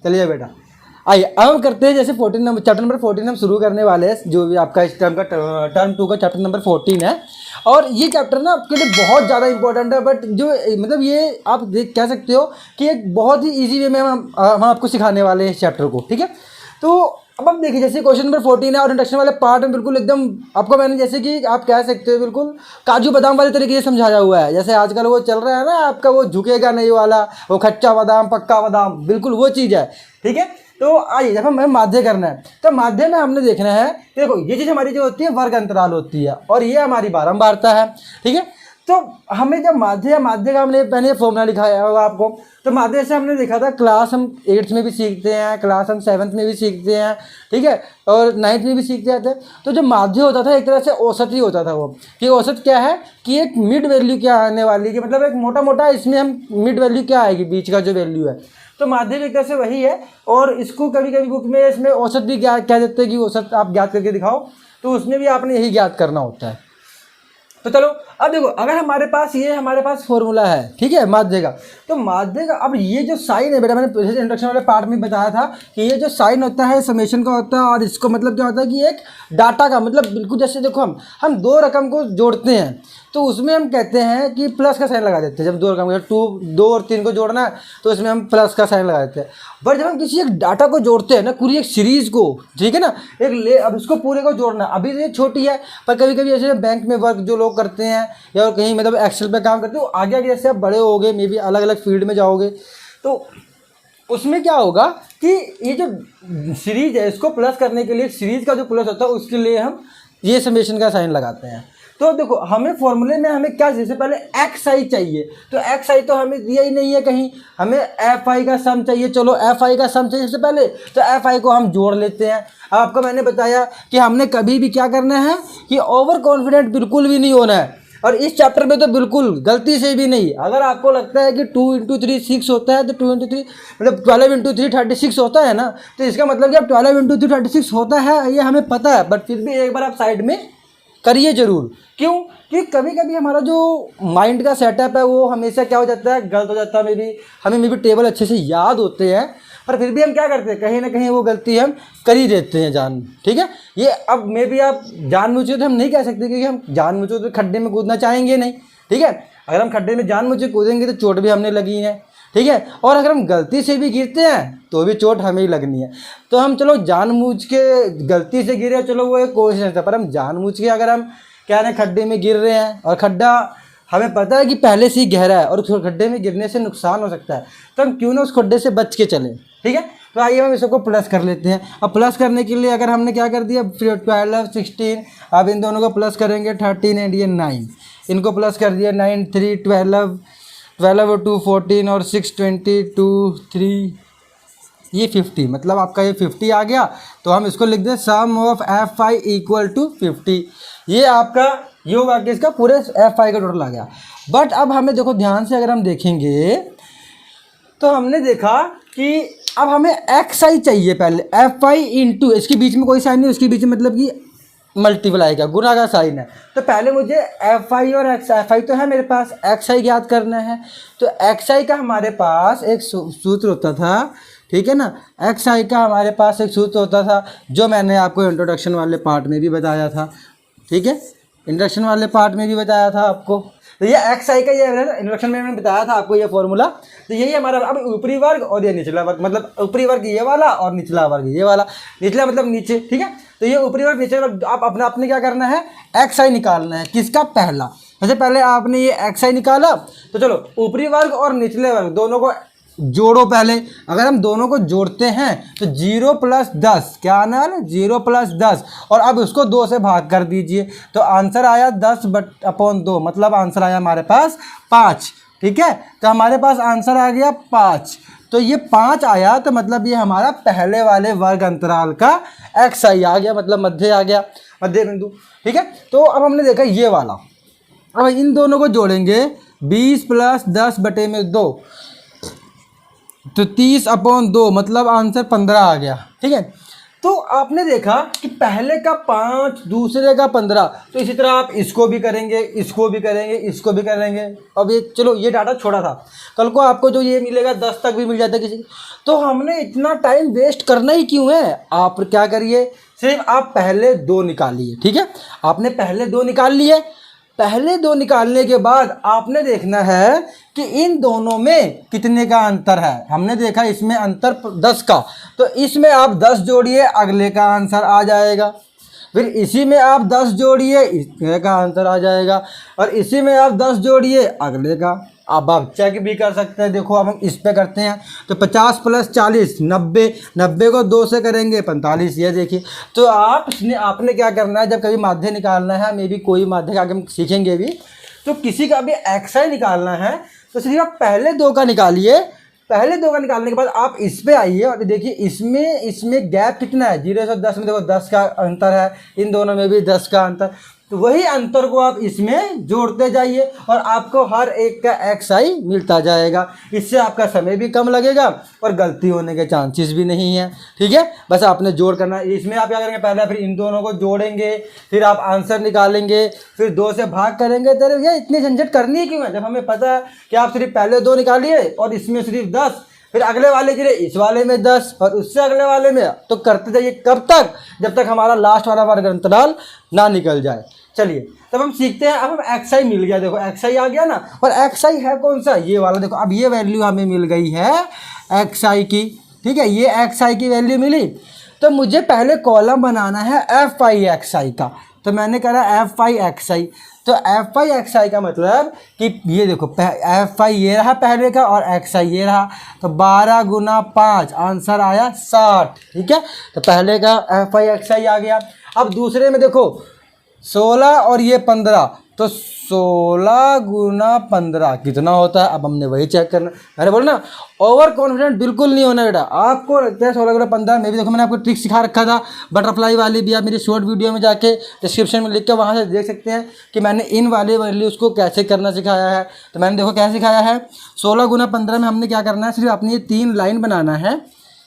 चलिए बेटा, आइए अब हम करते हैं जैसे 14 नंबर चैप्टर नंबर 14 हम शुरू करने वाले हैं, जो भी आपका इस टर्म का टर्म 2 का चैप्टर नंबर 14 है। और ये चैप्टर ना आपके लिए बहुत ज़्यादा इंपॉर्टेंट है, बट जो मतलब ये आप देख कह सकते हो कि एक बहुत ही ईजी वे में हम आपको सिखाने वाले हैं इस चैप्टर को, ठीक है। तो अब आप देखिए जैसे क्वेश्चन नंबर 14 है और इंट्रोडक्शन वाले पार्ट में बिल्कुल एकदम आपको मैंने जैसे कि आप कह सकते हो बिल्कुल काजू बादाम वाले तरीके से समझाया हुआ है। जैसे आजकल वो चल रहा है ना आपका वो झुकेगा नहीं वाला, वो कच्चा बादाम पक्का बादाम, बिल्कुल वो चीज़ है, ठीक है। तो आइए जब हमें माध्य करना है तो माध्य में हमने देखना है, देखो ये चीज़ हमारी जो होती है वर्ग अंतराल होती है और ये हमारी बारंबारता है, ठीक है। तो हमें जब माध्य का हमने पहले फॉर्मूला लिखाया होगा आपको, तो माध्य से हमने देखा था क्लास हम 8th में भी सीखते हैं, क्लास हम 7th में भी सीखते हैं, ठीक है, और 9th में भी सीखते जाते हैं। तो जो माध्य होता था एक तरह से औसत ही होता था वो, कि औसत क्या है कि एक मिड वैल्यू क्या आने वाली है, कि मतलब एक मोटा मोटा इसमें हम मिड वैल्यू क्या आएगी, बीच का जो वैल्यू है। तो माध्य एक तरह से वही है, और इसको कभी कभी बुक में इसमें औसत भी क्या कह देते हैं कि औसत आप ज्ञात करके दिखाओ, तो उसमें भी आपने यही ज्ञात करना होता है। तो चलो अब देखो, अगर हमारे पास फॉर्मूला है, ठीक है, माध्य का, तो माध्य का अब ये जो साइन है बेटा, मैंने पहले इंट्रोडक्शन वाले पार्ट में बताया था कि ये जो साइन होता है समेशन का होता है, और इसको मतलब क्या होता है कि एक डाटा का मतलब बिल्कुल जैसे देखो हम दो रकम को जोड़ते हैं तो उसमें हम कहते हैं कि प्लस का साइन लगा देते हैं। जब दो रकम 2 और 3 को जोड़ना है तो इसमें हम प्लस का साइन लगा देते हैं। बट जब हम किसी एक डाटा को जोड़ते हैं ना, पूरी एक सीरीज़ को, ठीक है ना, अब इसको पूरे को जोड़ना, अभी ये छोटी है पर कभी कभी ऐसे बैंक में वर्क जो लोग करते हैं या कहीं मतलब एक्सेल पे काम करते हो, आगे आगे जैसे आप बड़े होगे, मे बी अलग अलग फील्ड में जाओगे, तो उसमें क्या होगा कि ये जो सीरीज है इसको प्लस करने के लिए सीरीज का जो प्लस होता है उसके लिए हम ये समेशन का साइन लगाते हैं। तो देखो हमें फॉर्मूले में हमें क्या, जैसे पहले एक्स आई चाहिए, तो एक्स आई तो हमें दिया ही नहीं है कहीं, हमें एफ आई का सम चाहिए। चलो एफ आई का सम चाहिए सबसे पहले, तो एफ आई को हम जोड़ लेते हैं। अब आपको मैंने बताया कि हमने कभी भी क्या करना है कि ओवर कॉन्फिडेंट बिल्कुल भी नहीं होना है, और इस चैप्टर में तो बिल्कुल गलती से भी नहीं। अगर आपको लगता है कि 2 × 3 6 होता है, तो 2 × 3 मतलब 12 × 3 36 होता है ना, तो इसका मतलब कि अब 12 × 3 36 होता है, ये हमें पता है, बट फिर भी एक बार आप साइड में करिए ज़रूर। क्यों कि कभी कभी हमारा जो माइंड का सेटअप है वो हमेशा क्या हो जाता है, गलत हो जाता है। हमें मे बी टेबल अच्छे से याद होते हैं पर फिर भी हम क्या करते हैं, कहीं ना कहीं वो गलती हम कर ही देते हैं ठीक है। ये अब मे बी आप जानबूझ तो हम नहीं कह सकते, क्योंकि हम जानबूझ तो खड्डे में कूदना चाहेंगे नहीं, ठीक है। अगर हम खड्डे में जानबूझ कूदेंगे तो चोट भी हमने लगी है, ठीक है। और अगर हम गलती से भी गिरते हैं तो भी चोट हमें ही लगनी है। तो हम चलो जानबूझ के गलती से गिरे, चलो वो एक कोशिश था, पर हम जानबूझ के अगर हम क्या है खड्डे में गिर रहे हैं और खड्डा हमें पता है कि पहले से ही गहरा है और उस खड्डे में गिरने से नुकसान हो सकता है, तो हम क्यों ना उस खड्डे से बच के चलें, ठीक है। तो आइए हम इसको प्लस कर लेते हैं। अब प्लस करने के लिए अगर हमने क्या कर दिया, 12 16, अब इन दोनों को प्लस करेंगे 13 एंड ये 9, इनको प्लस कर दिया 9 3 12 और 2 14 और 6 22 3 ये 50, मतलब आपका ये 50 आ गया। तो हम इसको लिख दें sum of F I equal to 50। ये आपका ये होगा कि इसका पूरे एफ आई का टोटल आ गया। बट अब हमें देखो ध्यान से अगर हम देखेंगे तो हमने देखा कि अब हमें एक्स आई चाहिए पहले, एफ आई इंटू, इसके बीच में कोई साइन नहीं, उसके बीच में मतलब कि मल्टीप्लाई का गुना का साइन है। तो पहले मुझे एफ आई और एफ आई तो है मेरे पास, एक्स आई ज्ञात करना है। तो एक्स आई का हमारे पास एक सूत्र होता था, ठीक है ना, एक्स आई का हमारे पास एक सूत्र होता था जो मैंने आपको इंट्रोडक्शन वाले पार्ट में भी बताया था, ठीक है, इंट्रोडक्शन वाले पार्ट में भी बताया था आपको। तो ये एक्स आई का ये इंट्रोडक्शन में मैंने बताया था आपको ये फॉर्मूला। तो यही हमारा अब ऊपरी वर्ग और ये निचला वर्ग, मतलब ऊपरी वर्ग ये वाला और निचला वर्ग ये वाला, निचला मतलब नीचे, ठीक है। तो ये ऊपरी वर्ग नीचे वर्ग आप आपने क्या करना है, एक्स आई निकालना है, किसका, पहला। जैसे पहले आपने ये एक्स आई निकाला, तो चलो ऊपरी वर्ग और निचले वर्ग दोनों को जोड़ो पहले। अगर हम दोनों को जोड़ते हैं तो 0 + 10 क्या आना है, 0 + 10, और अब उसको 2 से भाग कर दीजिए। तो आंसर आया 10/2, मतलब आंसर आया हमारे पास 5, ठीक है। तो हमारे पास आंसर आ गया 5। तो ये 5 आया, तो मतलब ये हमारा पहले वाले वर्ग अंतराल का एक्स आई आ गया, मतलब मध्य आ गया, मध्य बिंदु, ठीक है। तो अब हमने देखा ये वाला, अब इन दोनों को जोड़ेंगे, 20 + 10/2, तो 30/2, मतलब आंसर 15 आ गया, ठीक है। तो आपने देखा कि पहले का 5 दूसरे का 15, तो इसी तरह आप इसको भी करेंगे, इसको भी करेंगे, इसको भी करेंगे। अब ये चलो ये डाटा छोड़ा था, कल को आपको जो ये मिलेगा 10 तक भी मिल जाता है किसी, तो हमने इतना टाइम वेस्ट करना ही क्यों है। आप क्या करिए, सिर्फ आप पहले 2 निकालिए, ठीक है। आपने पहले 2 निकाल लिए, पहले 2 निकालने के बाद आपने देखना है कि इन दोनों में कितने का अंतर है। हमने देखा इसमें अंतर 10 का, तो इसमें आप 10 जोड़िए, अगले का आंसर आ जाएगा। फिर इसी में आप 10 जोड़िए, इसमें का आंसर आ जाएगा। और इसी में आप 10 जोड़िए, अगले का। अब आप चेक भी कर सकते हैं। देखो अब हम इस पे करते हैं, तो 50 + 40 90, 90 को 2 से करेंगे 45। ये देखिए, तो आपने क्या करना है, जब कभी माध्य निकालना है, मे भी कोई माध्य आगे हम सीखेंगे भी, तो किसी का भी एक्साई निकालना है, तो सिर्फ आप पहले 2 का निकालिए। पहले 2 का निकालने के बाद आप इस पे आइए और देखिए इसमें गैप कितना है, 0 से 10 में देखो 10 का अंतर है, इन दोनों में भी 10 का अंतर। तो वही अंतर को आप इसमें जोड़ते जाइए और आपको हर एक का एक्साई मिलता जाएगा। इससे आपका समय भी कम लगेगा और गलती होने के चांसेस भी नहीं है, ठीक है। बस आपने जोड़ करना है। इसमें आप क्या करेंगे, पहले फिर इन दोनों को जोड़ेंगे, फिर आप आंसर निकालेंगे, फिर 2 से भाग करेंगे। तेरे भैया इतनी झंझट करनी है क्यों है, जब हमें पता है कि आप सिर्फ पहले 2 निकालिए और इसमें सिर्फ 10, फिर अगले वाले के लिए इस वाले में 10 और उससे अगले वाले में, तो करते जाइए। कब तक, जब तक हमारा लास्ट वाला वर्ग अंतराल ना निकल जाए। चलिए तब हम सीखते हैं। अब हम एक्साई मिल गया, देखो एक्साई आ गया ना। और एक्साई है कौन सा, ये वाला। देखो अब ये वैल्यू हमें मिल गई है एक्साई की, ठीक है। ये एक्साई की वैल्यू मिली, तो मुझे पहले कॉलम बनाना है एफ आई एक्साई का। तो मैंने करा एफ आई एक्साई। तो एफ आई एक्साई का मतलब कि ये देखो एफ आई ये रहा पहले का और एक्साई ये रहा, तो 12 × 5 आंसर आया 60, ठीक है। तो पहले का एफ आई एक्साई आ गया। अब दूसरे में देखो 16 और ये 15, तो 16 × 15 कितना होता है। अब हमने वही चेक करना। मैंने बोला ना, ओवर कॉन्फिडेंट बिल्कुल नहीं होना बेटा। आपको लगता है 16 × 15, में भी देखो मैंने आपको ट्रिक सिखा रखा था बटरफ्लाई वाली भी। आप मेरी शॉर्ट वीडियो में जाके डिस्क्रिप्शन में लिख के वहाँ से देख सकते हैं कि मैंने इन वाले वैल्यूज़ को कैसे करना सिखाया है। तो मैंने देखो क्या सिखाया है, 16 × 15 में हमने क्या करना है, सिर्फ अपनी ये 3 लाइन बनाना है,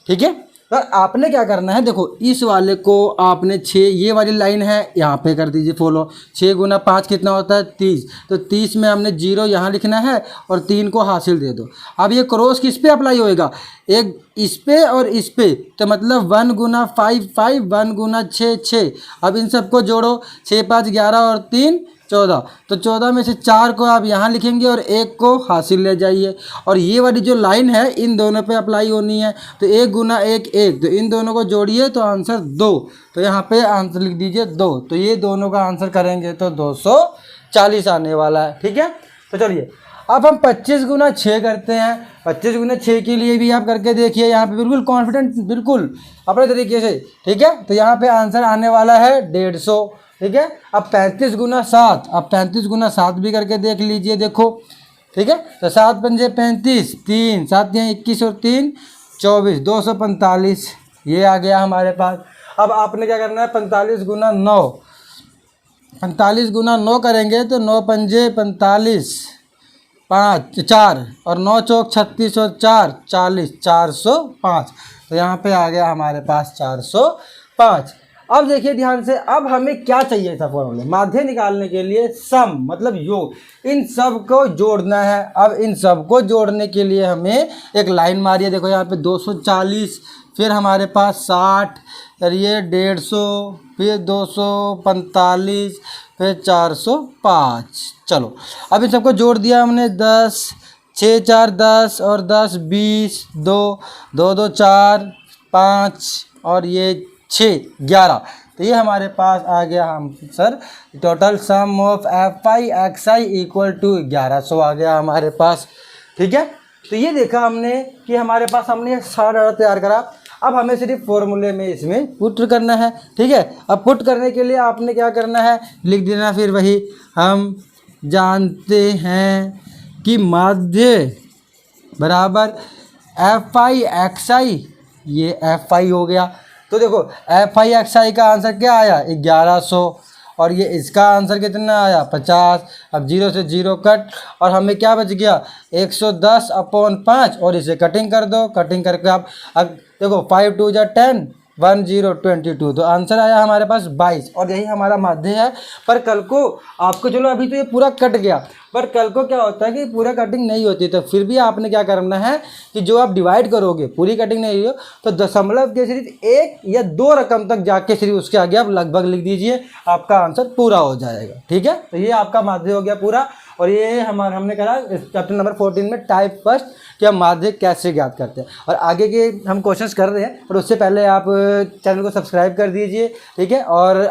ठीक है। तो आपने क्या करना है, देखो इस वाले को आपने 6, ये वाली लाइन है यहाँ पे कर दीजिए फॉलो। 6 × 5 कितना होता है 30, तो 30 में हमने 0 यहाँ लिखना है और 3 को हासिल दे दो। अब ये क्रॉस किस पे अप्लाई होएगा, एक इस पे और इस पे, तो मतलब 1 × 5 5, 1 × 6 6। अब इन सबको जोड़ो, 6 5 11 और 3 14, तो 14 में से 4 को आप यहाँ लिखेंगे और 1 को हासिल ले जाइए। और ये वाली जो लाइन है इन दोनों पे अप्लाई होनी है, तो 1 × 1 1, तो इन दोनों को जोड़िए तो आंसर 2, तो यहाँ पे आंसर लिख दीजिए 2। तो ये दोनों का आंसर करेंगे तो 240 आने वाला है, ठीक है। तो चलिए अब हम 25 × 6 करते हैं। 25 × 6 के लिए भी आप करके देखिए, यहाँ पे बिल्कुल कॉन्फिडेंट, बिल्कुल अपने तरीके से, ठीक है। तो यहाँ पे आंसर आने वाला है 150, ठीक है। अब 35 × 7, अब 35 × 7 भी करके देख लीजिए, देखो, ठीक है। तो 7 पंजे 35, 3 7 21 और 3 24, 245 ये आ गया हमारे पास। अब आपने क्या करना है, 45 × 9, 45 × 9 करेंगे तो 9 पंजे 45, 5 4 और 9 चौक 36 और 4 40, 405। तो यहाँ पे आ गया हमारे पास 405। अब देखिए ध्यान से, अब हमें क्या चाहिए था फॉर्मूले, माध्य निकालने के लिए सम मतलब योग, इन सब को जोड़ना है। अब इन सब को जोड़ने के लिए हमें एक लाइन मारिए। देखो यहाँ पे 240, फिर हमारे पास 60, और ये 150, फिर 245, फिर 405। चलो अब इन सबको जोड़ दिया हमने। 10 6 4 10 और 10 20, 2 2 2 4 5 और ये 6 11। तो ये हमारे पास आ गया answer, total sum of F I X I equal to 1100 आ गया हमारे पास, ठीक है। तो ये देखा हमने कि हमारे पास हमने ये सारा डाटा तैयार करा। अब हमें सिर्फ फॉर्मूले में इसमें पुट करना है, ठीक है। अब पुट करने के लिए आपने क्या करना है, लिख देना फिर वही, हम जानते हैं कि माध्य बराबर एफ आई एक्स आई, ये एफ आई हो गया। तो देखो एफ आई एक्स आई का आंसर क्या आया 1100 और ये इसका आंसर कितना आया 50। अब 0 से 0 कट और हमें क्या बच गया 110/5 और इसे कटिंग कर दो। कटिंग करके आप अब देखो 5 2 जा 10, 1022, तो आंसर आया हमारे पास 22 और यही हमारा माध्य है। पर कल को आपको, चलो अभी तो ये पूरा कट गया, पर कल को क्या होता है कि पूरा कटिंग नहीं होती, तो फिर भी आपने क्या करना है कि जो आप डिवाइड करोगे, पूरी कटिंग नहीं हो तो दशमलव के सिर्फ 1 या 2 रकम तक जाके सिर्फ उसके आगे आप लगभग लिख दीजिए, आपका आंसर पूरा हो जाएगा। ठीक है, तो ये आपका माध्य हो गया पूरा। और ये हमने करा चैप्टर नंबर 14 में टाइप फर्स्ट कि हम माध्य कैसे ज्ञात करते हैं, और आगे के हम क्वेश्चंस कर रहे हैं, पर उससे पहले आप चैनल को सब्सक्राइब कर दीजिए। ठीक है, और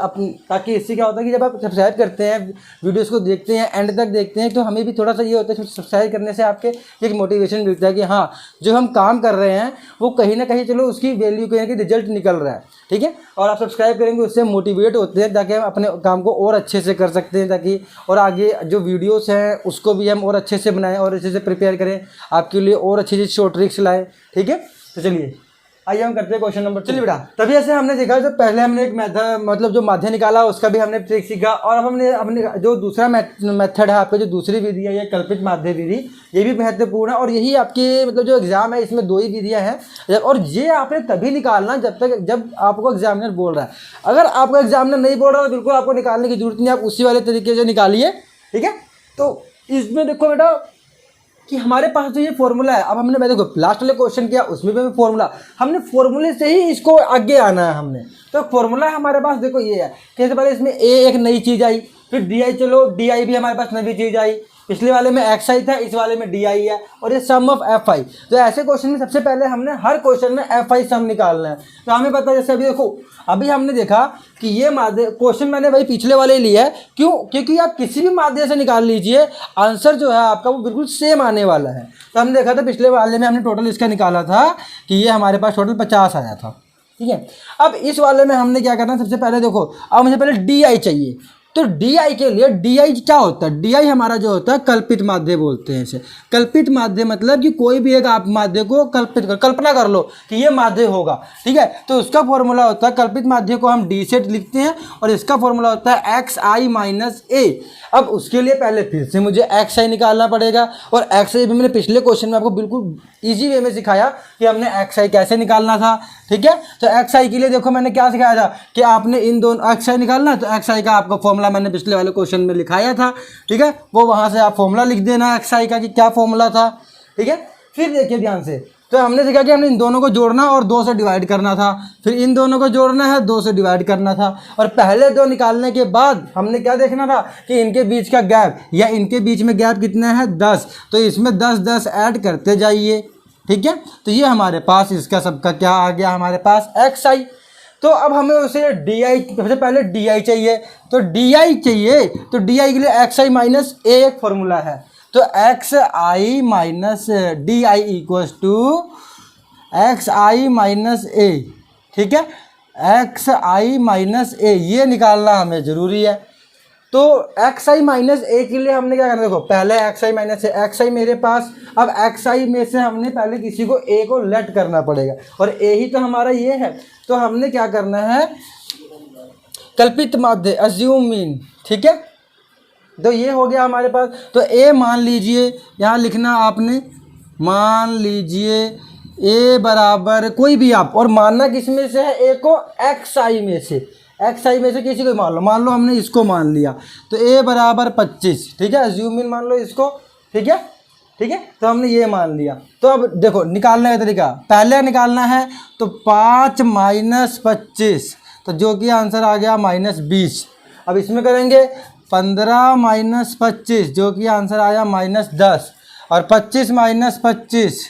ताकि इससे क्या होता है कि जब आप सब्सक्राइब करते हैं, वीडियोस को देखते हैं, एंड तक देखते हैं, तो हमें भी थोड़ा सा ये होता है सब्सक्राइब करने से आपके एक मोटिवेशन मिलता है कि हाँ जो हम काम कर रहे हैं वो कहीं ना कहीं चलो उसकी वैल्यू कहीं कि रिजल्ट निकल रहा है। ठीक है, और आप सब्सक्राइब करेंगे उससे मोटिवेट होते हैं ताकि हम अपने काम को और अच्छे से कर सकते हैं, ताकि और आगे जो वीडियोस हैं उसको भी हम और अच्छे से बनाएं और अच्छे से प्रिपेयर करें, आपके लिए और अच्छी अच्छी शॉर्ट ट्रिक्स लाएं। ठीक है, तो चलिए आइए हम करते हैं क्वेश्चन नंबर 2। चलिए बेटा, तभी ऐसे हमने देखा जब पहले हमने एक मेथड मतलब जो माध्य निकाला उसका भी हमने ट्रिक सीखा, और अब हमने जो दूसरा मेथड है आपका, जो दूसरी विधि है, ये कल्पित माध्य विधि, ये भी महत्वपूर्ण है। और यही आपके मतलब जो एग्जाम है इसमें 2 ही विधियाँ हैं, और ये आपने तभी निकालना जब आपको एग्जामिनर बोल रहा है। अगर आपको एग्जामिनर नहीं बोल रहा तो बिल्कुल आपको निकालने की जरूरत नहीं, आप उसी वाले तरीके से निकालिए। ठीक है, तो इसमें देखो बेटा कि हमारे पास तो ये फॉर्मूला है। अब हमने, मैं देखो लास्ट वाले क्वेश्चन किया उसमें भी फॉर्मूला, हमने फॉर्मूले से ही इसको आगे आना है हमने। तो फॉर्मूला हमारे पास देखो ये है, कैसे पहले इसमें एक नई चीज़ आई, फिर डी चलो डी भी हमारे पास नई चीज़ आई, पिछले वाले में XI था, इस वाले में DI है, और ये सम ऑफ FI। तो ऐसे क्वेश्चन में सबसे पहले हमने हर क्वेश्चन में FI सम निकालना है। तो हमें पता है, जैसे अभी देखो अभी हमने देखा कि ये माध्य क्वेश्चन मैंने वही पिछले वाले ही लिया है, क्यों? क्योंकि आप किसी भी माध्य से निकाल लीजिए, आंसर जो है आपका वो बिल्कुल सेम आने वाला है। तो हमने देखा था पिछले वाले में हमने टोटल इसका निकाला था कि ये हमारे पास टोटल 50 आया था। ठीक है, अब इस वाले में हमने क्या करना है, सबसे पहले देखो अब मुझे पहले DI चाहिए। तो DI के लिए, DI क्या होता है? DI हमारा जो होता है कल्पित माध्य बोलते हैं इसे। कल्पित माध्य मतलब कि कोई भी एक आप माध्य को कल्पना कर लो कि ये माध्य होगा। ठीक है, तो उसका फॉर्मूला होता है, कल्पित माध्य को हम D सेट लिखते हैं, और इसका फॉर्मूला होता है XI माइनस A। अब उसके लिए पहले फिर से मुझे XI निकालना पड़ेगा, और XI भी मैंने पिछले क्वेश्चन में आपको बिल्कुल ईजी वे में सिखाया कि हमने XI कैसे निकालना था। ठीक है, तो XI के लिए देखो मैंने क्या सिखाया था कि आपने इन दोनों XI निकालना है, तो XI का आपका फॉर्मूला मैंने पिछले वाले क्वेश्चन में लिखाया था। ठीक है, वो वहाँ से आप फॉर्मूला लिख देना XI का कि क्या फॉर्मूला था। ठीक है, फिर देखिए ध्यान से, तो हमने देखा कि हमने इन दोनों को जोड़ना और 2 से डिवाइड करना था, फिर इन दोनों को जोड़ना है, 2 से डिवाइड करना था, और पहले 2 निकालने के बाद हमने क्या देखना था कि इनके बीच का गैप, या इनके बीच में गैप कितना है 10, तो इसमें 10 ऐड करते जाइए। ठीक है, तो ये हमारे पास इसका सबका क्या आ गया, हमारे पास XI। तो अब हमें उसे DI, सबसे पहले DI चाहिए, तो DI चाहिए, तो DI के लिए XI माइनस A एक फॉर्मूला है, तो XI minus DI equals to XI minus A। ठीक है, XI माइनस A ये निकालना हमें ज़रूरी है। तो XI माइनस A के लिए हमने क्या करना है, देखो पहले XI माइनस A, XI मेरे पास, अब XI में से हमने पहले किसी को A को लेट करना पड़ेगा, और A ही तो हमारा ये है। तो हमने क्या करना है, कल्पित माध्य अज्यूम मीन। ठीक है, तो ये हो गया हमारे पास। तो A मान लीजिए, यहाँ लिखना आपने, मान लीजिए A बराबर कोई भी आप, और मानना किस में से है, A को XI में से, XI में से किसी को मान लो हमने इसको मान लिया, तो A बराबर 25। ठीक है, अज्यूम इन मान लो इसको। ठीक है, ठीक है, तो हमने ये मान लिया। तो अब देखो निकालने का तरीका, पहले निकालना है तो 5 माइनस 25, तो जो कि आंसर आ गया -20। अब इसमें करेंगे 15 माइनस 25, जो कि आंसर आया -10, और 25 माइनस 25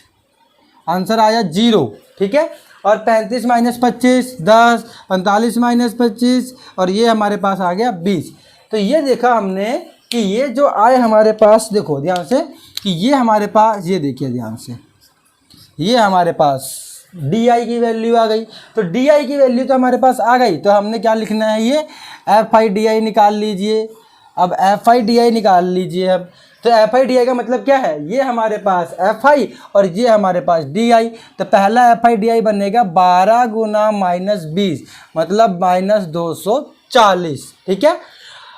आंसर आया 0। ठीक है, और 35 माइनस 25 10, 45 माइनस 25, और ये हमारे पास आ गया 20। तो ये देखा हमने कि ये जो आए हमारे पास, देखो ध्यान से कि ये हमारे पास, ये देखिए ध्यान से, ये हमारे पास DI की वैल्यू आ गई। तो DI की वैल्यू तो हमारे पास आ गई, तो हमने क्या लिखना है, ये FI DI निकाल लीजिए। अब FI DI निकाल लीजिए। अब तो FI DI का मतलब क्या है, ये हमारे पास FI और ये हमारे पास DI। तो पहला FI DI बनेगा 12 गुना -20 मतलब -240। ठीक है,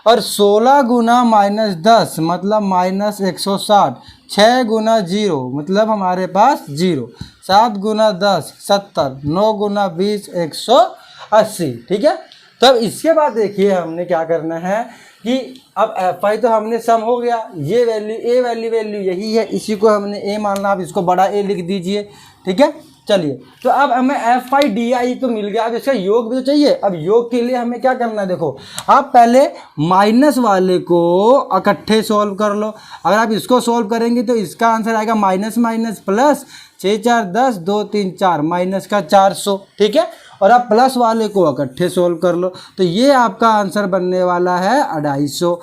और 16 गुना -10 मतलब -160, 6 गुना 0 मतलब हमारे पास 0, 7 गुना 10 70, 9 गुना 20 180, ठीक है। तब इसके बाद देखिए हमने क्या करना है कि अब एफ आई तो हमने सम हो गया, ये वैल्यू ए वैल्यू यही है, इसी को हमने ए मानना, आप इसको बड़ा ए लिख दीजिए, ठीक है। चलिए, तो अब हमें एफ आई डी आई तो मिल गया, अब इसका योग भी तो चाहिए। अब योग के लिए हमें क्या करना है, देखो आप पहले माइनस वाले को इकट्ठे सोल्व कर लो। अगर आप इसको सोल्व करेंगे तो इसका आंसर आएगा माइनस माइनस प्लस, 6 4 10, 2 3 4, माइनस का 400, ठीक है। और आप प्लस वाले को इकट्ठे सोल्व कर लो, तो ये आपका आंसर बनने वाला है 250।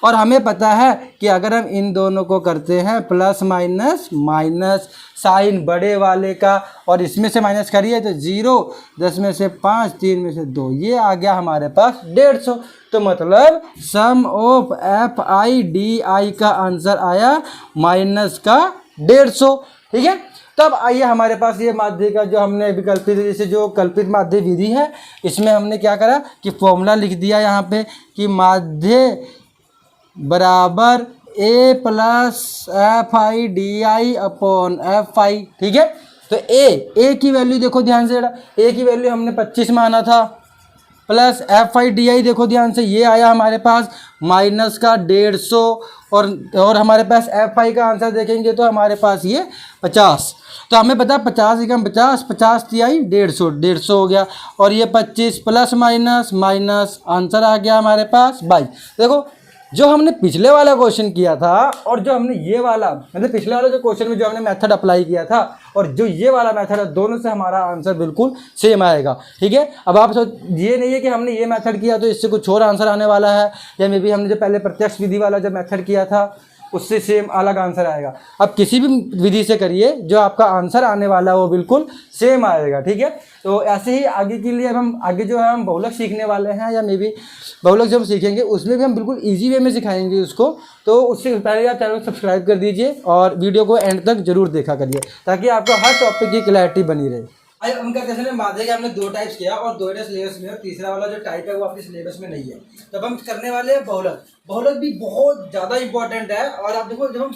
और हमें पता है कि अगर हम इन दोनों को करते हैं प्लस माइनस माइनस, साइन बड़े वाले का और इसमें से माइनस करिए तो 0, 10 में से 5, 3 में से 2, ये आ गया हमारे पास 150। तो मतलब sum of F I D I का आंसर आया माइनस का 150, ठीक है। तब आइए हमारे पास ये माध्य का जो हमने विकल्पित, जैसे जो कल्पित माध्य विधि है, इसमें हमने क्या करा कि फॉर्मूला लिख दिया यहाँ पे कि माध्य बराबर A plus F I D I upon F I, ठीक है। तो ए की वैल्यू देखो ध्यान से, ए की वैल्यू हमने 25 माना था, प्लस एफ आई डी आई देखो ध्यान से, ये आया हमारे पास माइनस का 150। और हमारे पास एफ आई का आंसर देखेंगे तो हमारे पास ये 50। तो हमें पता 50 एकम 50, 50 तिहाई 150, 150 हो गया। और ये 25 प्लस माइनस माइनस, आंसर आ गया हमारे पास 22। देखो जो हमने पिछले वाला क्वेश्चन किया था और जो हमने ये वाला, मतलब पिछले वाला जो क्वेश्चन में जो हमने मेथड अप्लाई किया था और जो ये वाला मेथड है, दोनों से हमारा आंसर बिल्कुल सेम आएगा, ठीक है। अब आप सोच, ये नहीं है कि हमने ये मेथड किया तो इससे कुछ और आंसर आने वाला है, या मे बी हमने जो पहले प्रत्यक्ष विधि वाला जो मेथड किया था उससे सेम अलग आंसर आएगा। अब किसी भी विधि से करिए, जो आपका आंसर आने वाला है वो बिल्कुल सेम आएगा, ठीक है। तो ऐसे ही आगे के लिए अब हम आगे जो है हम बहुलक सीखने वाले हैं, या मे बी बहुलक जब सीखेंगे उसमें भी हम बिल्कुल इजी वे में सिखाएंगे उसको। तो उससे पहले आप चैनल को सब्सक्राइब कर दीजिए और वीडियो को एंड तक जरूर देखा करिए, ताकि आपको हर टॉपिक की क्लैरिटी बनी रहे। आई उनका क्वेश्चन में माध्य के हमने 2 टाइप्स किया और 2 सिलेबस में, और तीसरा वाला जो टाइप है वो आपके सिलेबस में नहीं है। तब हम करने वाले हैं बहुलक। बहुलक भी बहुत ज़्यादा इंपॉर्टेंट है। और आप देखो, जब हम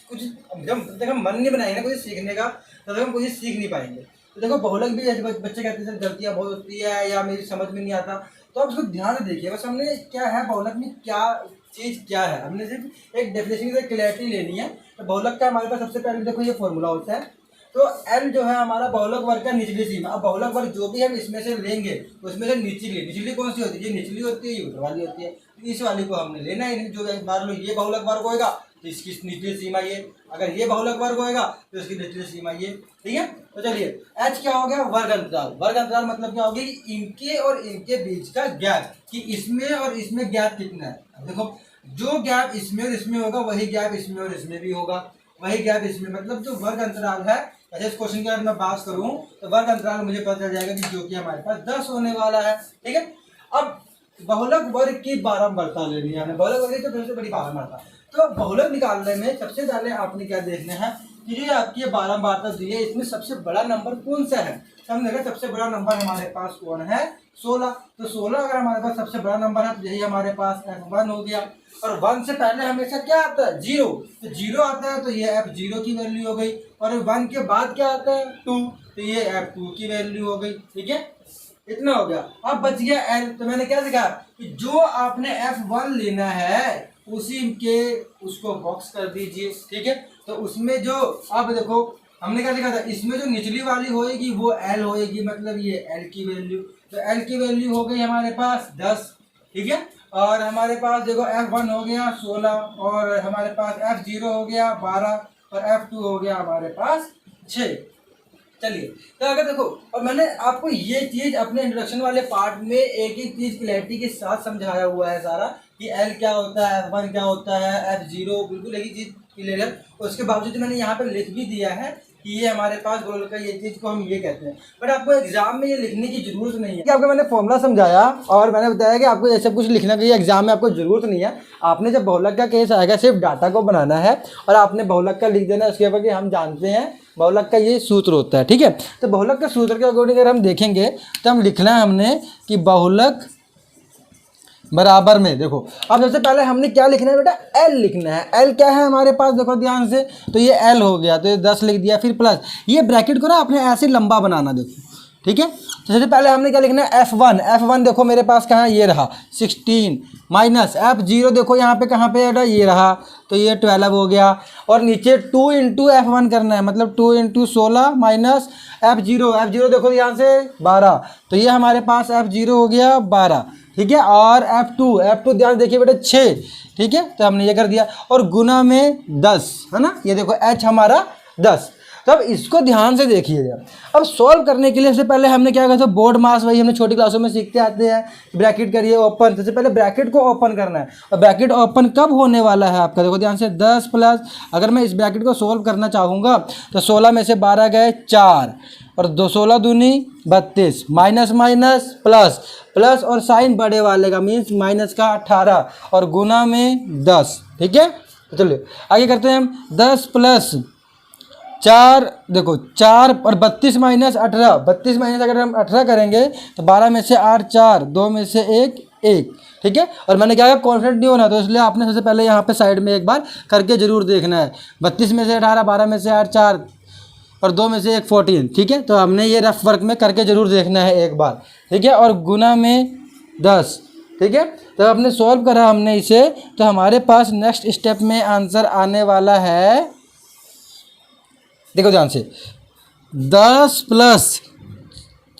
कुछ जब तक हम मन नहीं बनाएंगे कुछ सीखने का, तब तक हम कुछ सीख नहीं पाएंगे। तो देखो बहुलक भी जैसे बच्चे कहते हैं गलतियाँ बहुत होती है या मेरी समझ में नहीं आता, तो आप उसको ध्यान से देखिए। बस हमने क्या है बहुलक में क्या चीज़ क्या है, हमने सिर्फ एक डेफिनेशन की क्लैरिटी लेनी है। तो बहुलक का हमारे पास सबसे पहले देखो ये फॉर्मूला होता है। तो L जो है हमारा बहुलक वर्ग का निचली सीमा। अब बहुलक वर्ग जो भी हम इसमें से लेंगे उसमें से निचली कौन सी होती है, ये निचली होती है, ये ऊपर वाली होती है। तो इस वाली को हमने लेना ही नहीं। जो मान लो ये बहुलक वर्ग होएगा तो इसकी निचली सीमा ये, अगर ये बहुलक वर्ग होएगा तो इसकी निचली सीमा ये, ठीक है। तो चलिए H क्या हो गया, वर्ग अंतराल। वर्ग अंतराल मतलब क्या होगी, इनके और इनके बीच का गैप, कि इसमें और इसमें गैप कितना है। देखो जो गैप इसमें और इसमें होगा वही गैप इसमें और इसमें भी होगा, वही गैप इसमें, मतलब जो वर्ग अंतराल है। अच्छा, इस क्वेश्चन की अगर मैं बात करूं तो वर्ग अंतराल मुझे पता चल जाएगा कि जो कि हमारे पास 10 होने वाला है, ठीक है। अब बहुलक वर्ग की बारंबारता लेनी है, बहुलक वर्ग की तो सबसे बड़ी बारंबारता। तो बहुलक निकालने में सबसे पहले आपने क्या देखना है कि जो आपकी बारंबारता दी है इसमें सबसे बड़ा नंबर कौन सा है। तो हम देखा सबसे बड़ा नंबर हमारे पास कौन है, 16। तो 16 अगर हमारे पास सबसे बड़ा नंबर है तो यही हमारे पास F1 हो गया। और 1 से पहले हमेशा क्या आता है, 0। तो 0 आता है तो ये F0 की वैल्यू हो गई। और 1 के बाद क्या आता है, 2, तो ये F2 की वैल्यू हो गई, ठीक है। इतना हो गया। अब बच गया L। तो मैंने क्या दिखा कि जो आपने F1 लेना है उसी के उसको बॉक्स कर दीजिए, ठीक है। तो उसमें जो अब देखो हमने क्या लिखा था, इसमें जो निचली वाली होएगी वो L होएगी, मतलब ये L की वैल्यू। तो L की वैल्यू हो गई हमारे पास 10, ठीक है। और हमारे पास देखो F1 हो गया 16, और हमारे पास F0 हो गया 12, और F2 हो गया हमारे पास 6। चलिए, तो अगर देखो, और मैंने आपको ये चीज़ अपने इंट्रोडक्शन वाले पार्ट में एक ही चीज़ क्लैरिटी के साथ समझाया हुआ है सारा, कि L क्या होता है, F1 क्या होता है, F0, बिल्कुल एक ही चीज़ क्लियर है। उसके बावजूद मैंने यहाँ पे लिख भी दिया है कि ये हमारे पास गोल का ये चीज़ को हम ये कहते हैं। बट आपको एग्जाम में ये लिखने की जरूरत नहीं है, कि आपको मैंने फॉर्मूला समझाया और मैंने बताया कि आपको ये सब कुछ लिखना चाहिए, एग्जाम में आपको जरूरत नहीं है। आपने जब बहुलक का केस आएगा सिर्फ डाटा को बनाना है और आपने बहुलक का लिख देना है। उसके ऊपर कि हम जानते हैं बहुलक का ये सूत्र होता है, ठीक है। तो बहुलक के सूत्र के अकॉर्डिंग अगर हम देखेंगे तो हम लिखना है हमने कि बहुलक बराबर में। देखो अब सबसे पहले हमने क्या लिखना है बेटा, एल लिखना है। एल क्या है हमारे पास, देखो ध्यान से, तो ये एल हो गया, तो ये 10 लिख दिया। फिर प्लस ये ब्रैकेट को ना आपने ऐसे लंबा बनाना, देखो ठीक है। तो सबसे पहले हमने क्या लिखना है, F1 देखो मेरे पास कहाँ, ये रहा 16 माइनस F0 देखो यहाँ पे कहाँ पे है, ये रहा, तो ये 12 हो गया। और नीचे 2 इंटू F1 करना है, मतलब 2 इंटू 16 माइनस F0 देखो यहाँ से 12, तो ये हमारे पास F0 हो गया 12, ठीक है। और F2 ध्यान देखिए बेटा 6, ठीक है, तो हमने ये कर दिया। और गुना में 10 है ना, ये देखो H हमारा 10। तो अब इसको ध्यान से देखिएगा। अब सॉल्व करने के लिए सबसे पहले हमने क्या कहा था, बोर्ड मास, वही हमने छोटी क्लासों में सीखते आते हैं। ब्रैकेट करिए ओपन, सबसे पहले ब्रैकेट को ओपन करना है। और ब्रैकेट ओपन कब होने वाला है आपका, देखो ध्यान से, 10 प्लस, अगर मैं इस ब्रैकेट को सोल्व करना चाहूँगा तो 16 में से 12 गए 4, और 16 दूनी 32, माइनस माइनस प्लस, प्लस और साइन बड़े वाले का मीन्स माइनस का 18, और गुना में 10, ठीक है। तो चलिए आगे करते हैं हम। 10 प्लस 4, देखो 4 और 32 माइनस 18, 32 माइनस अगर हम 18 करेंगे तो 12 में से 8 4, 2 में से 1 1, ठीक है। और मैंने क्या कहा, कॉन्फिडेंट नहीं होना, तो इसलिए आपने सबसे पहले यहाँ पे साइड में एक बार करके जरूर देखना है। 32 में से 18, 12 में से 8 4, और 2 में से 1 14, ठीक है। तो हमने ये रफ वर्क में करके जरूर देखना है एक बार, ठीक है। और गुना में 10, ठीक है। तो आपने सॉल्व करा हमने इसे, तो हमारे पास नेक्स्ट स्टेप में आंसर आने वाला है, देखो ध्यान से, 10 प्लस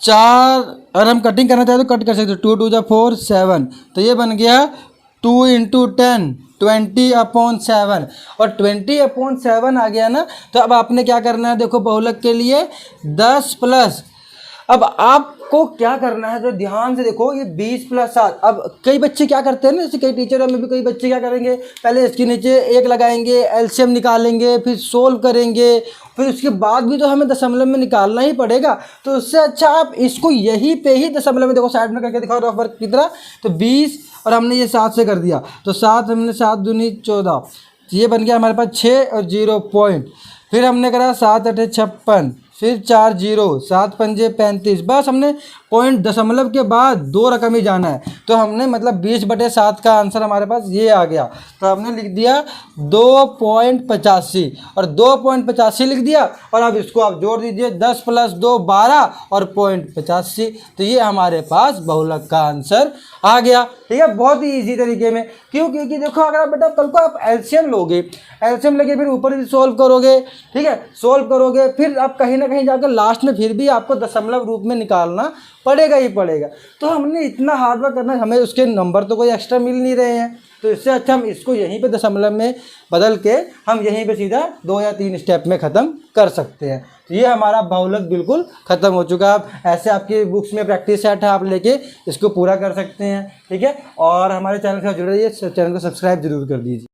4, अगर हम कटिंग करना चाहें तो कट कर सकते हो, 2 2 4 7, तो ये बन गया 2 इंटू 10 20/7, और 20/7 आ गया ना। तो अब आपने क्या करना है, देखो बहुलक के लिए 10 प्लस, अब आपको क्या करना है, जो ध्यान से देखो, ये 20 प्लस 7। अब कई बच्चे क्या करते हैं ना, जैसे कई टीचरों में भी कई बच्चे क्या करेंगे, पहले इसके नीचे 1 लगाएंगे, एलसीएम निकालेंगे, फिर सोल्व करेंगे, फिर उसके बाद भी तो हमें दशमलव में निकालना ही पड़ेगा। तो उससे अच्छा आप इसको यहीं पे ही दशमलव में, देखो साइड में करके दिखाओ रफ वर्क की तरह। तो 20 और हमने ये 7 से कर दिया, तो 7 हमने 7 दूनी 14, ये बन गया हमारे पास 6 और 0 पॉइंट। फिर हमने करा 7 8 56, फिर 4 0, 7 पंजे 35, बस हमने पॉइंट दशमलव के बाद 2 रकम ही जाना है। तो हमने मतलब 20/7 का आंसर हमारे पास ये आ गया। तो हमने लिख दिया 2.85, और 2.85 लिख दिया, और अब इसको आप जोड़ दीजिए, 10 प्लस 2 12 और 0.85, तो ये हमारे पास बहुलक का आंसर आ गया, ठीक है। बहुत ही ईजी तरीके में, क्यों, क्योंकि देखो अगर आप बेटा कल को आप एलसीएम लोगे, एलसीएम लेके फिर ऊपर भी सोल्व करोगे, ठीक है, सोल्व करोगे, फिर आप कहीं ना कहीं जाकर लास्ट में फिर भी आपको दशमलव रूप में निकालना पड़ेगा ही पड़ेगा। तो हमने इतना हार्ड वर्क करना है, हमें उसके नंबर तो कोई एक्स्ट्रा मिल नहीं रहे हैं, तो इससे अच्छा हम इसको यहीं पे दशमलव में बदल के हम यहीं पे सीधा 2 या 3 स्टेप में ख़त्म कर सकते हैं। तो ये हमारा बहुलक बिल्कुल ख़त्म हो चुका है। आप ऐसे आपकी बुक्स में प्रैक्टिस सेट है, आप लेके इसको पूरा कर सकते हैं, ठीक है। और हमारे चैनल से जुड़े रहिए, चैनल को सब्सक्राइब जरूर कर दीजिए।